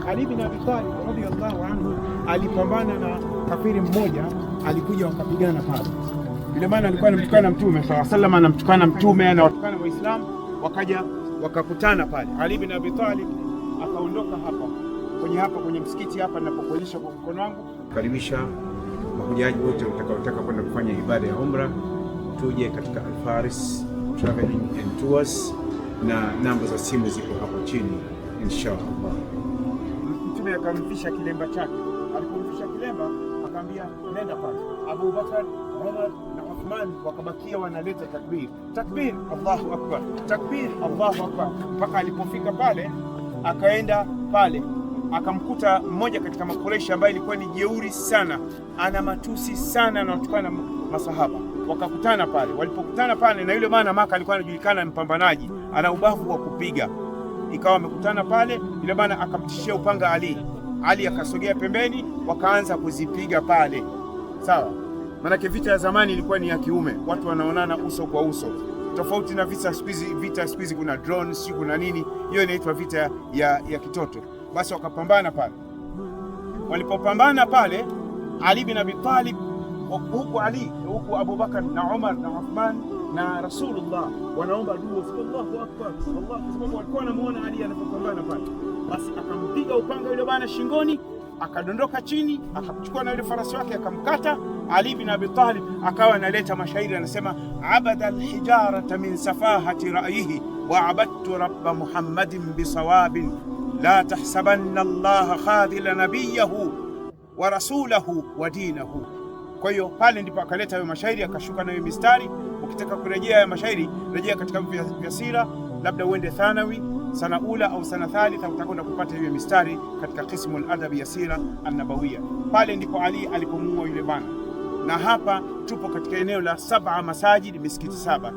Ali bin Abi Talib radhiyallahu anhu alipambana na kafiri mmoja, alikuja wakapigana pale. Yule maana alikuwa anamtukana Mtume sallallahu alaihi wasallam, anamtukana Mtume, anawatukana Waislamu, wakaja wakakutana pale. Ali bin Abi Talib akaondoka hapa kwenye msikiti hapa ninapokuonyesha kwa mkono wangu, karibisha mahujaji wote watakaotaka kwenda kufanya ibada ya umra, tuje katika Al-Faris Traveling and Tours, na namba za simu ziko hapo chini inshallah. Mtume akamvisha kilemba chake. Alipomvisha kilemba akamwambia nenda pale. Abu Bakar, Umar na Uthman wakabakia wanaleta takbir, Allahu akbar, takbir, Allahu akbar, mpaka alipofika pale akaenda pale akamkuta mmoja katika Makureishi ambaye ilikuwa ni jeuri sana, ana matusi sana, anatukana masahaba. Wakakutana pale. Walipokutana pale, na yule maana Maka alikuwa anajulikana mpambanaji, ana ubavu wa kupiga, ikawa wamekutana pale. Yule maana akamtishia upanga Ali akasogea pembeni, wakaanza kuzipiga pale. Sawa, maanake vita ya zamani ilikuwa ni ya kiume, watu wanaonana uso kwa uso, tofauti na vita siku hizi kuna drones, siku kuna nini, hiyo inaitwa vita ya kitoto. Basi wakapambana pale. Walipopambana pale, Ali bin Abi Talib huku Abu Bakar na Umar na Uthman na Rasulullah wanaomba dua, Allahu akbar, Allah, sababu walikuwa wanamuona Ali anapopambana pale. Basi akampiga upanga yule bana shingoni, akadondoka chini, akamchukua na yule farasi wake akamkata. Ali bin Abi Talib akawa analeta mashairi, anasema abada alhijarata min safahati ra'yihi wa abadtu rabba Muhammadin bisawabin la tahsabanna Allah khadila nabiyahu wa rasulahu wa dinahu. Kwa hiyo pale ndipo akaleta hayo mashairi, akashuka na hiyo mistari. Ukitaka kurejea haya mashairi, rejea katika vya sira, labda uende thanawi, sana ula au sana thalitha, utakwenda kupata hiyo mistari katika qismu al-adab ya sira an-nabawiyya. Pale ndipo Ali alipomuua yule bana. Na hapa tupo katika eneo la 7 masajid, misikiti 7.